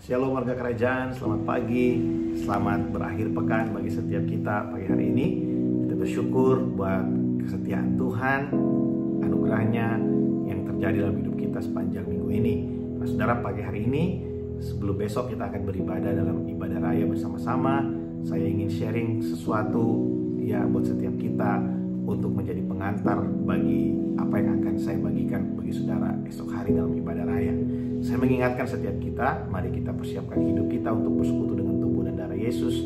Shalom warga kerajaan, selamat pagi, selamat berakhir pekan bagi setiap kita pagi hari ini. Kita bersyukur buat kesetiaan Tuhan, anugerahnya yang terjadi dalam hidup kita sepanjang minggu ini. Nah saudara, pagi hari ini sebelum besok kita akan beribadah dalam ibadah raya bersama-sama, saya ingin sharing sesuatu ya buat setiap kita untuk menjadi pengantar bagi apa yang akan saya bagikan bagi saudara esok hari dalam ibadah raya. Saya mengingatkan setiap kita, mari kita persiapkan hidup kita untuk bersekutu dengan tubuh dan darah Yesus.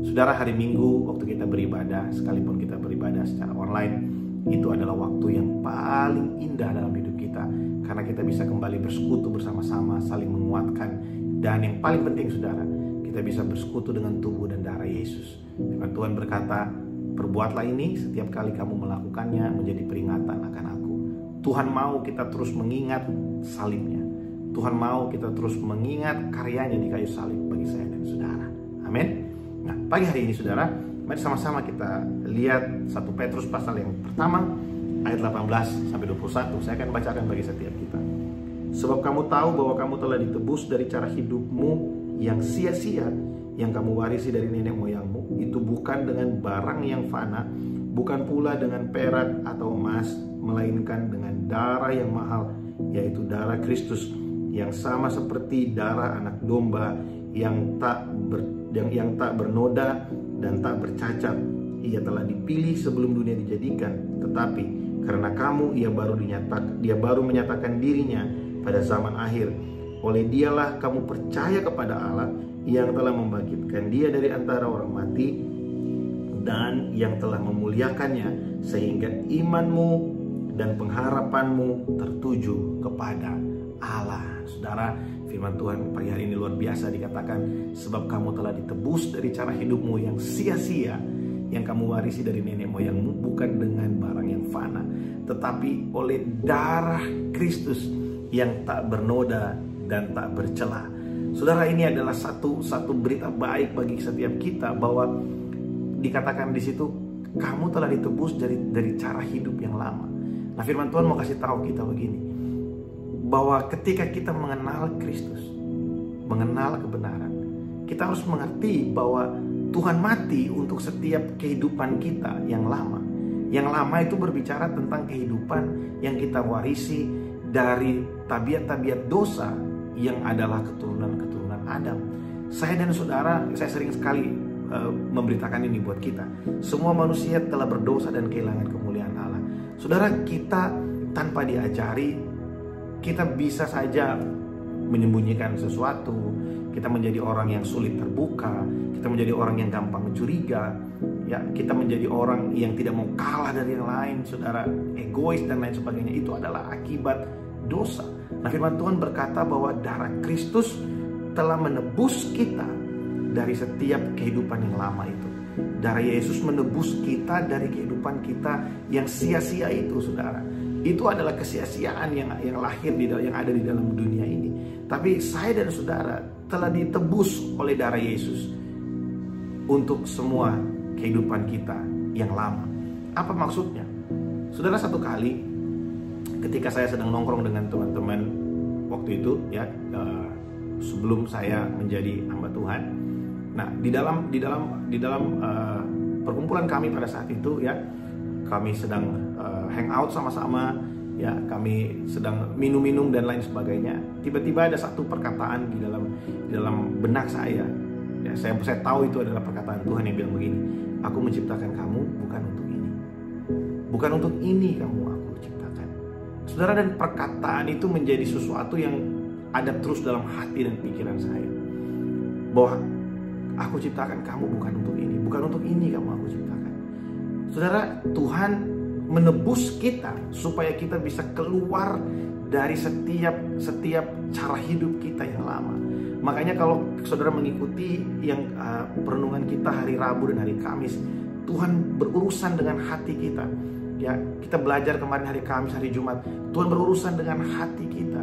Saudara, hari Minggu waktu kita beribadah, sekalipun kita beribadah secara online, itu adalah waktu yang paling indah dalam hidup kita, karena kita bisa kembali bersekutu bersama-sama, saling menguatkan. Dan yang paling penting saudara, kita bisa bersekutu dengan tubuh dan darah Yesus. Firman Tuhan berkata, perbuatlah ini setiap kali kamu melakukannya menjadi peringatan akan aku. Tuhan mau kita terus mengingat salibnya. Tuhan mau kita terus mengingat karyanya di kayu salib bagi saya dan saudara. Amin. Nah, pagi hari ini saudara, mari sama-sama kita lihat 1 Petrus pasal yang pertama ayat 18 sampai 21. Saya akan bacakan bagi setiap kita. Sebab kamu tahu bahwa kamu telah ditebus dari cara hidupmu yang sia-sia yang kamu warisi dari nenek moyangmu, itu bukan dengan barang yang fana, bukan pula dengan perak atau emas, melainkan dengan darah yang mahal, yaitu darah Kristus, yang sama seperti darah anak domba yang tak bernoda dan tak bercacat. Ia telah dipilih sebelum dunia dijadikan, tetapi karena kamu dia baru menyatakan dirinya pada zaman akhir. Oleh dialah kamu percaya kepada Allah yang telah membangkitkan dia dari antara orang mati dan yang telah memuliakannya, sehingga imanmu dan pengharapanmu tertuju kepada Allah. Saudara, firman Tuhan pagi hari ini luar biasa, dikatakan sebab kamu telah ditebus dari cara hidupmu yang sia-sia yang kamu warisi dari nenek moyangmu, bukan dengan barang yang fana, tetapi oleh darah Kristus yang tak bernoda dan tak bercela. Saudara, ini adalah satu berita baik bagi setiap kita, bahwa dikatakan di situ kamu telah ditebus dari cara hidup yang lama. Nah, firman Tuhan mau kasih tahu kita begini, bahwa ketika kita mengenal Kristus, mengenal kebenaran, kita harus mengerti bahwa Tuhan mati untuk setiap kehidupan kita yang lama. Yang lama itu berbicara tentang kehidupan yang kita warisi dari tabiat-tabiat dosa yang adalah keturunan-keturunan Adam. Saya dan saudara, saya sering sekali memberitakan ini buat kita. Semua manusia telah berdosa dan kehilangan kemuliaan Allah. Saudara, kita tanpa diajari, kita bisa saja menyembunyikan sesuatu. Kita menjadi orang yang sulit terbuka. Kita menjadi orang yang gampang curiga. Ya, kita menjadi orang yang tidak mau kalah dari yang lain, saudara, egois dan lain sebagainya. Itu adalah akibat dosa. Nah, firman Tuhan berkata bahwa darah Kristus telah menebus kita dari setiap kehidupan yang lama itu. Darah Yesus menebus kita dari kehidupan kita yang sia-sia itu, saudara. Itu adalah kesia-siaan yang lahir yang ada di dalam dunia ini. Tapi saya dan saudara telah ditebus oleh darah Yesus untuk semua kehidupan kita yang lama. Apa maksudnya? Saudara, satu kali ketika saya sedang nongkrong dengan teman-teman waktu itu, ya, sebelum saya menjadi hamba Tuhan. Nah, di dalam perkumpulan kami pada saat itu, ya, kami sedang hangout sama-sama, ya, kami sedang minum-minum dan lain sebagainya. Tiba-tiba ada satu perkataan di dalam benak saya. Ya, saya tahu itu adalah perkataan Tuhan yang bilang begini, aku menciptakan kamu bukan untuk ini. Bukan untuk ini kamu aku ciptakan. Saudara, dan perkataan itu menjadi sesuatu yang ada terus dalam hati dan pikiran saya, bahwa aku ciptakan kamu bukan untuk ini. Bukan untuk ini kamu aku ciptakan. Saudara, Tuhan menebus kita supaya kita bisa keluar dari setiap cara hidup kita yang lama. Makanya kalau saudara mengikuti yang perenungan kita hari Rabu dan hari Kamis, Tuhan berurusan dengan hati kita. Ya, kita belajar kemarin hari Kamis, hari Jumat, Tuhan berurusan dengan hati kita.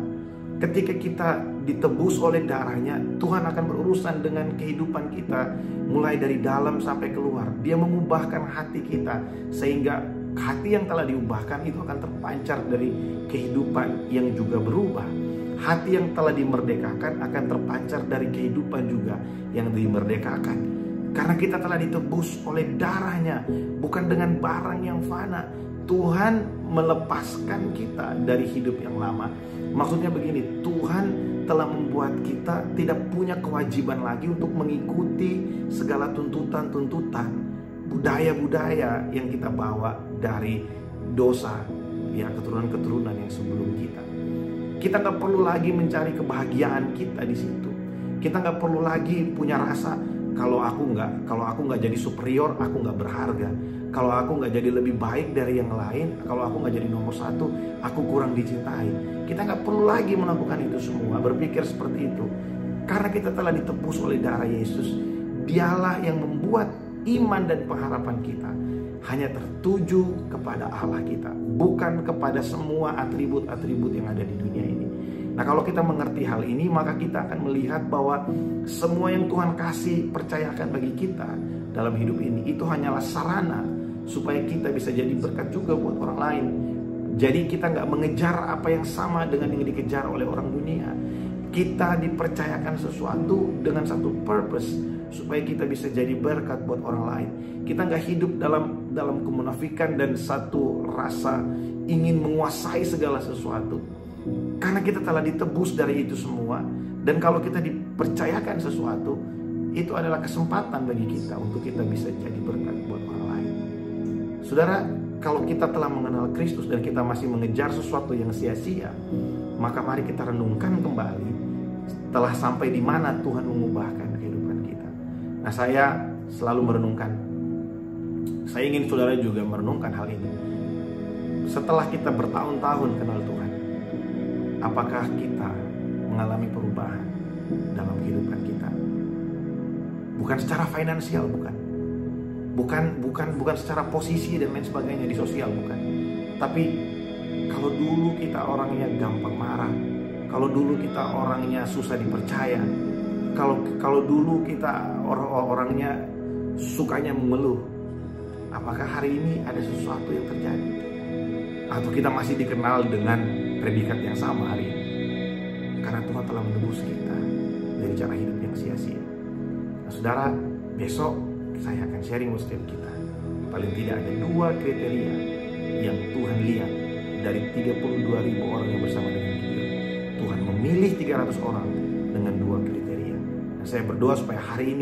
Ketika kita ditebus oleh darahnya, Tuhan akan berurusan dengan kehidupan kita mulai dari dalam sampai keluar. Dia mengubahkan hati kita sehingga hati yang telah diubahkan itu akan terpancar dari kehidupan yang juga berubah. Hati yang telah dimerdekakan akan terpancar dari kehidupan juga yang dimerdekakan. Karena kita telah ditebus oleh darahnya, bukan dengan barang yang fana. Tuhan melepaskan kita dari hidup yang lama. Maksudnya begini, Tuhan telah membuat kita tidak punya kewajiban lagi untuk mengikuti segala tuntutan-tuntutan, budaya-budaya yang kita bawa dari dosa, ya, keturunan-keturunan yang sebelum kita. Kita nggak perlu lagi mencari kebahagiaan kita di situ. Kita nggak perlu lagi punya rasa kalau aku nggak jadi superior, aku nggak berharga. Kalau aku nggak jadi lebih baik dari yang lain, kalau aku nggak jadi nomor satu, aku kurang dicintai. Kita nggak perlu lagi melakukan itu semua, berpikir seperti itu. Karena kita telah ditebus oleh darah Yesus. Dialah yang membuat iman dan pengharapan kita hanya tertuju kepada Allah kita, bukan kepada semua atribut-atribut yang ada di dunia ini. Nah, kalau kita mengerti hal ini, maka kita akan melihat bahwa semua yang Tuhan kasih, percayakan bagi kita dalam hidup ini, itu hanyalah sarana supaya kita bisa jadi berkat juga buat orang lain. Jadi kita nggak mengejar apa yang sama dengan yang dikejar oleh orang dunia. Kita dipercayakan sesuatu dengan satu purpose, supaya kita bisa jadi berkat buat orang lain. Kita nggak hidup dalam kemunafikan dan satu rasa ingin menguasai segala sesuatu. Karena kita telah ditebus dari itu semua. Dan kalau kita dipercayakan sesuatu, itu adalah kesempatan bagi kita untuk kita bisa jadi berkat buat orang lain. Saudara, kalau kita telah mengenal Kristus dan kita masih mengejar sesuatu yang sia-sia, maka mari kita renungkan kembali telah sampai di mana Tuhan mengubahkan kehidupan kita. Nah, saya selalu merenungkan, saya ingin saudara juga merenungkan hal ini. Setelah kita bertahun-tahun kenal Tuhan, apakah kita mengalami perubahan dalam kehidupan kita? Bukan secara finansial, bukan secara posisi dan lain sebagainya di sosial, bukan. Tapi kalau dulu kita orangnya gampang marah, kalau dulu kita orangnya susah dipercaya, kalau dulu kita orangnya sukanya mengeluh, apakah hari ini ada sesuatu yang terjadi? Atau kita masih dikenal dengan predikat yang sama hari ini? Karena Tuhan telah menebus kita dari cara hidup yang sia-sia. Nah, saudara, besok saya akan sharing with setiap kita. Paling tidak ada 2 kriteria yang Tuhan lihat dari 32.000 orang yang bersama dengan Gideon. Tuhan memilih 300 orang dengan 2 kriteria. Nah, saya berdoa supaya hari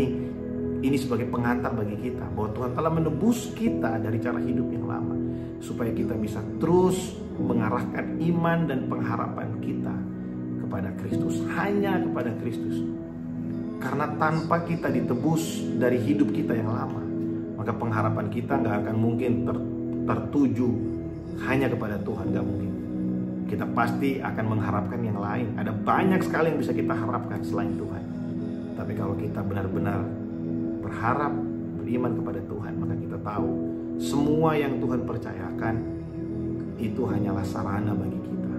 ini sebagai pengantar bagi kita, bahwa Tuhan telah menebus kita dari cara hidup yang lama, supaya kita bisa terus mengarahkan iman dan pengharapan kita kepada Kristus, hanya kepada Kristus. Karena tanpa kita ditebus dari hidup kita yang lama, maka pengharapan kita nggak akan mungkin tertuju hanya kepada Tuhan, nggak mungkin. Kita pasti akan mengharapkan yang lain. Ada banyak sekali yang bisa kita harapkan selain Tuhan. Tapi kalau kita benar-benar berharap, beriman kepada Tuhan, maka kita tahu semua yang Tuhan percayakan itu hanyalah sarana bagi kita.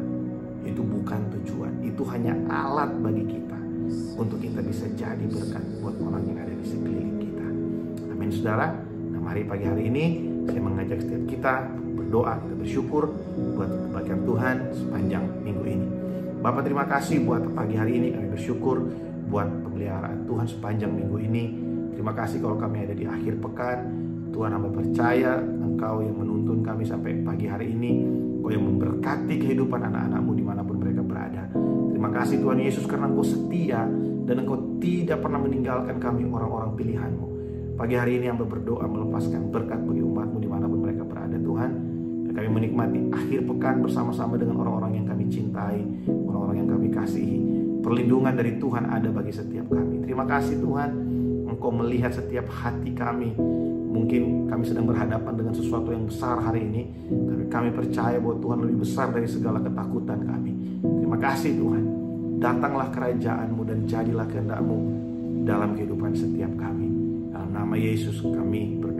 Itu bukan tujuan, itu hanya alat bagi kita untuk kita bisa jadi berkat buat orang yang ada di sekeliling kita. Amin, saudara. Nah, mari pagi hari ini saya mengajak setiap kita berdoa, kita bersyukur buat kebaikan Tuhan sepanjang minggu ini. Bapak, terima kasih buat pagi hari ini, kami bersyukur buat pemeliharaan Tuhan sepanjang minggu ini. Terima kasih kalau kami ada di akhir pekan. Tuhan, hamba percaya Engkau yang menuntun kami sampai pagi hari ini. Engkau yang memberkati kehidupan anak-anak-Mu dimanapun mereka berada. Terima kasih Tuhan Yesus, karena Engkau setia dan Engkau tidak pernah meninggalkan kami, orang-orang pilihan-Mu. Pagi hari ini hamba berdoa melepaskan berkat bagi umat-Mu dimanapun mereka berada, Tuhan. Dan kami menikmati akhir pekan bersama-sama dengan orang-orang yang kami cintai, orang-orang yang kami kasihi. Perlindungan dari Tuhan ada bagi setiap kami. Terima kasih Tuhan, Engkau melihat setiap hati kami. Mungkin kami sedang berhadapan dengan sesuatu yang besar hari ini, tapi kami percaya bahwa Tuhan lebih besar dari segala ketakutan kami. Terima kasih Tuhan. Datanglah kerajaan-Mu dan jadilah kehendak-Mu dalam kehidupan setiap kami. Dalam nama Yesus kami berdoa.